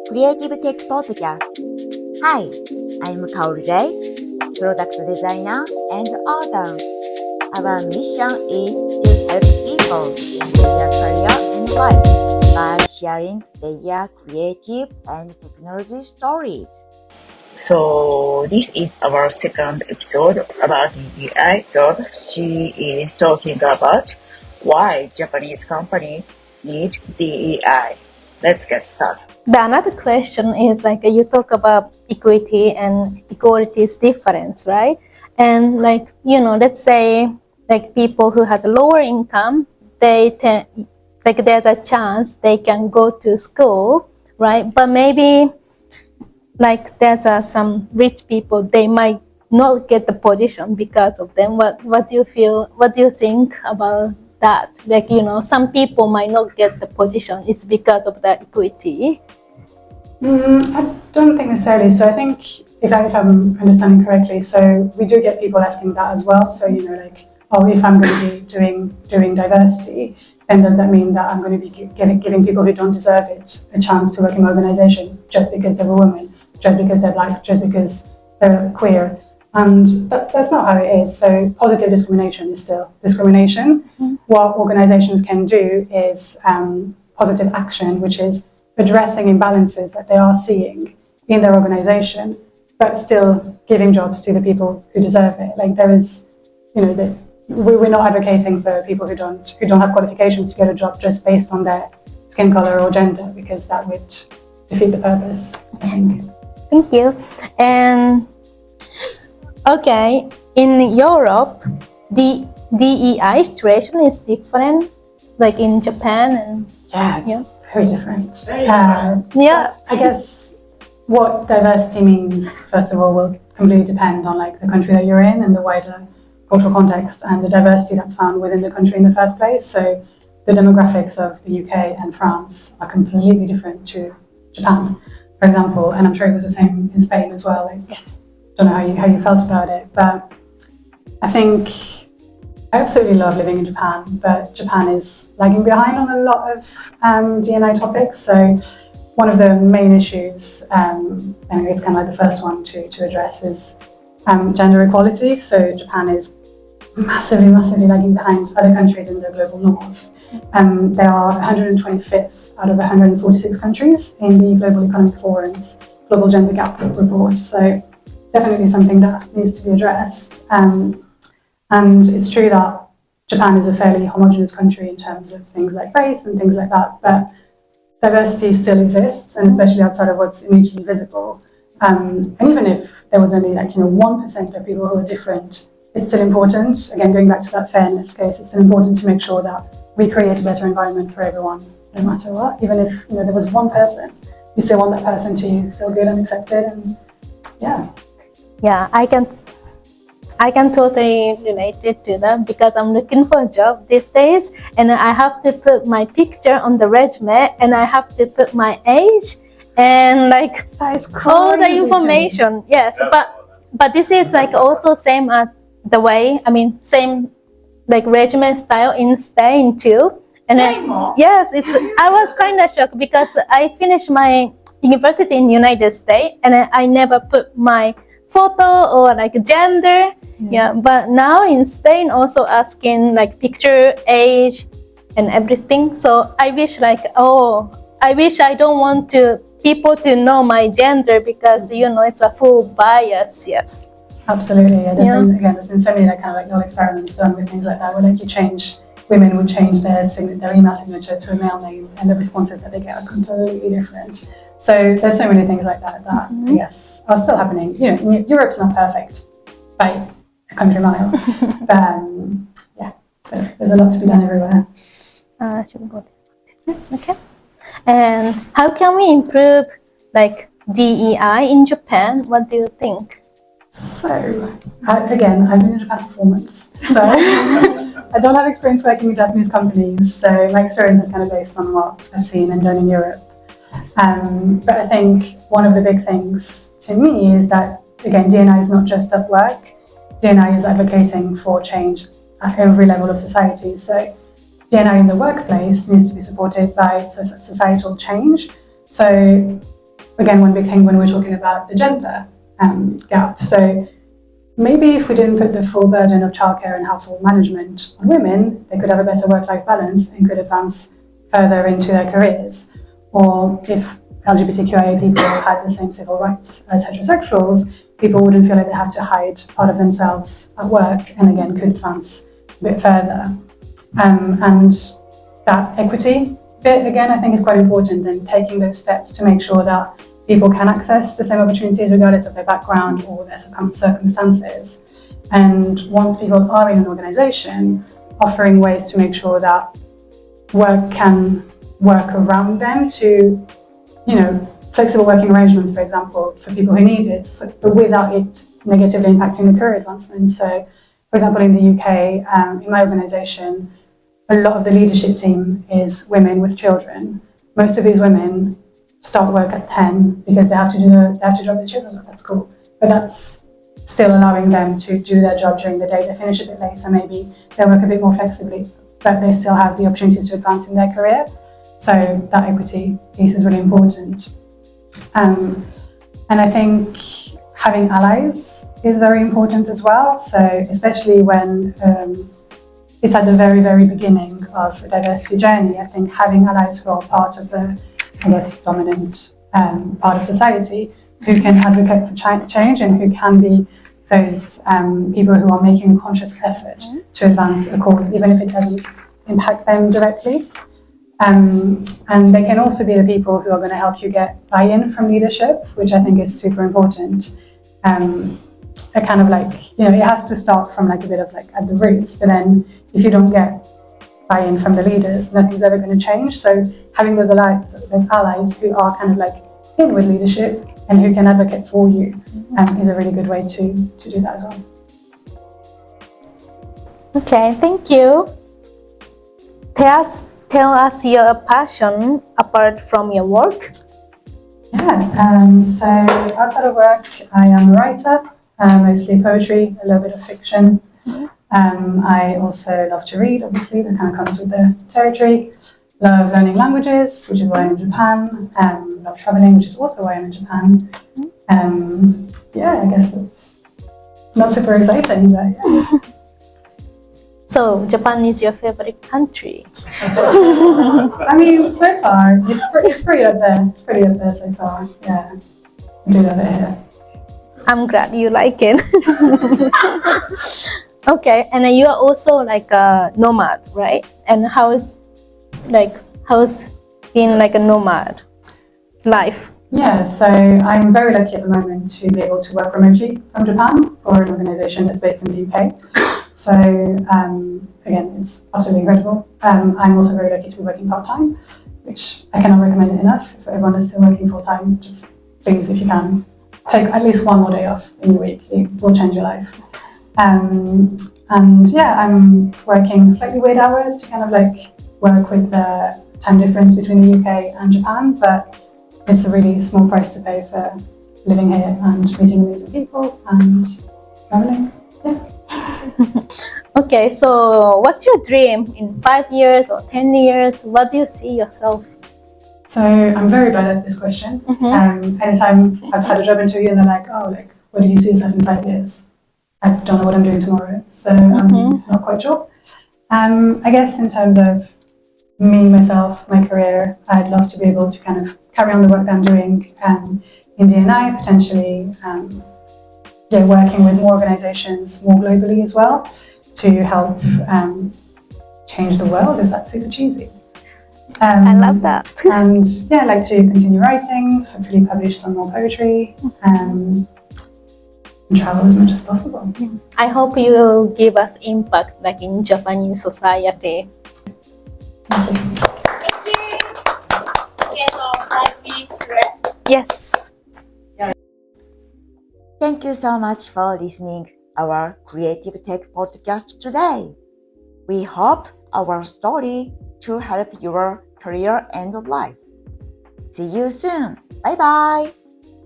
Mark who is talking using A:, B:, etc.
A: Creative Tech Podcast. Hi, I'm Kaoru Ray, product designer and author. Our mission is to help people in their career and life by sharing their creative and technology stories.
B: So this is our second episode about DEI. So she is talking about why Japanese companies need DEI. Let's get started.
C: The another question is like you talk about equity and equality is difference, right? And let's say like people who has a lower income, there's a chance they can go to school, right? But maybe like there's some rich people, they might not get the position because of them. What do you feel? What do you think about that? Like, some people might not get the position. It's because of the equity.
D: I don't think necessarily. So I think if I'm understanding correctly, so we do get people asking that as well. So if I'm going to be doing diversity, then does that mean that I'm going to be giving people who don't deserve it a chance to work in my organization just because they're a woman, just because they're black, just because they're queer? And that's not how it is. So positive discrimination is still discrimination. Mm-hmm. What organizations can do is positive action, which is addressing imbalances that they are seeing in their organization, but still giving jobs to the people who deserve it. Like there is, we're not advocating for people who don't have qualifications to get a job just based on their skin color or gender, because that would defeat the purpose, I think.
C: Thank you. And okay, in Europe, the DEI situation is different, like in Japan and
D: it's very different.
C: I
D: guess what diversity means, first of all, will completely depend on like the country that you're in and the wider cultural context and the diversity that's found within the country in the first place. So the demographics of the UK and France are completely different to Japan, for example, and I'm sure it was the same in Spain as well.
C: Yes.
D: Don't know how you felt about it, but I think I absolutely love living in Japan, but Japan is lagging behind on a lot of D&I topics. So one of the main issues, anyway, it's kind of like the first one to address, is gender equality. So Japan is massively lagging behind other countries in the global north. They are 125th out of 146 countries in the Global Economic Forum's Global Gender Gap report. So definitely something that needs to be addressed. And it's true that Japan is a fairly homogenous country in terms of things like race and things like that, but diversity still exists, and especially outside of what's immediately visible. And even if there was only 1% of people who are different, it's still important. Again, going back to that fairness case, it's still important to make sure that we create a better environment for everyone, no matter what. Even if there was one person, you still want that person to feel good and accepted, and
C: Yeah, I can totally relate it to that, because I'm looking for a job these days and I have to put my picture on the resume and I have to put my age and all the information. Yes, but this is also same as the way, same like resume style in Spain too. And yes, I was kind of shocked because I finished my university in United States and I never put my photo or gender. Yeah, but now in Spain also asking picture, age and everything. So I wish I don't want people to know my gender, because it's a full bias. Yes,
D: absolutely. There's been so many little experiments done with things like that, where women would change their email signature to a male name, and the responses that they get are completely different. So there's so many things like that I guess are still happening. Europe's not perfect by a country mile, but there's a lot to be done everywhere.
C: Should we go this way? Okay. And how can we improve DEI in Japan? What do you think?
D: So I've been in Japan for 4 months, so I don't have experience working with Japanese companies. So my experience is kind of based on what I've seen and done in Europe. But I think one of the big things to me is that, again, D&I is not just at work. D&I is advocating for change at every level of society. So D&I in the workplace needs to be supported by societal change. So again, one big thing when we're talking about the gender gap. So maybe if we didn't put the full burden of childcare and household management on women, they could have a better work-life balance and could advance further into their careers. Or if LGBTQIA people had the same civil rights as heterosexuals, people wouldn't feel like they have to hide part of themselves at work, and again could advance a bit further. And that equity bit, again, I think is quite important, and taking those steps to make sure that people can access the same opportunities regardless of their background or their circumstances. And once people are in an organisation, offering ways to make sure that work can work around them to, flexible working arrangements, for example, for people who need it, but without it negatively impacting the career advancement. So, for example, in the UK, in my organisation, a lot of the leadership team is women with children. Most of these women start work at 10 because they have to drop their children off at school. But that's still allowing them to do their job during the day. They finish a bit later, maybe they work a bit more flexibly, but they still have the opportunities to advance in their career. So that equity piece is really important. And I think having allies is very important as well. So especially when it's at the very, very beginning of a diversity journey, I think having allies who are part of the, dominant part of society, who can advocate for change and who can be those people who are making a conscious effort to advance a cause, even if it doesn't impact them directly. And they can also be the people who are going to help you get buy-in from leadership, which I think is super important. A kind of it has to start from a bit of at the roots, but then if you don't get buy-in from the leaders, nothing's ever going to change. So having those allies who are kind of in with leadership and who can advocate for you is a really good way to do that as well.
C: Okay, thank you. Tell us your passion apart from your work.
D: Yeah, so outside of work, I am a writer, mostly poetry, a little bit of fiction. I also love to read, obviously, that kind of comes with the territory. Love learning languages, which is why I'm in Japan. Love traveling, which is also why I'm in Japan. I guess it's not super exciting, but yeah.
C: So Japan is your favorite country?
D: I mean, so far, it's pretty up there. It's pretty up there so far, yeah. I do love it here.
C: I'm glad you like it. Okay, and you are also a nomad, right? And how's being a nomad life?
D: Yeah, so I'm very lucky at the moment to be able to work remotely from Japan for an organisation that's based in the UK. So again, it's absolutely incredible. I'm also very lucky to be working part-time, which I cannot recommend it enough. If everyone is still working full-time, just please, if you can, take at least one more day off in your week. It will change your life. And yeah, I'm working slightly weird hours to kind of work with the time difference between the UK and Japan, but it's a really small price to pay for living here and meeting amazing people and traveling. Yeah.
C: Okay, so what's your dream in 5 years or 10 years? What do you see yourself?
D: So I'm very bad at this question. Anytime I've had a job interview and they're what do you see yourself in 5 years? I don't know what I'm doing tomorrow, so I'm not quite sure. I guess in terms of me, myself, my career, I'd love to be able to kind of carry on the work that I'm doing in DEI, potentially working with more organisations more globally as well to help change the world. Is that super cheesy?
C: I love that.
D: And yeah, I'd like to continue writing, hopefully publish some more poetry, and travel as much as possible.
C: I hope you will give us impact in Japanese society.
D: Thank you.
B: Thank you. Okay, so 5 minutes rest.
C: Yes.
A: Thank you so much for listening our Creative Tech podcast today. We hope our story to help your career and life. See you soon. Bye bye.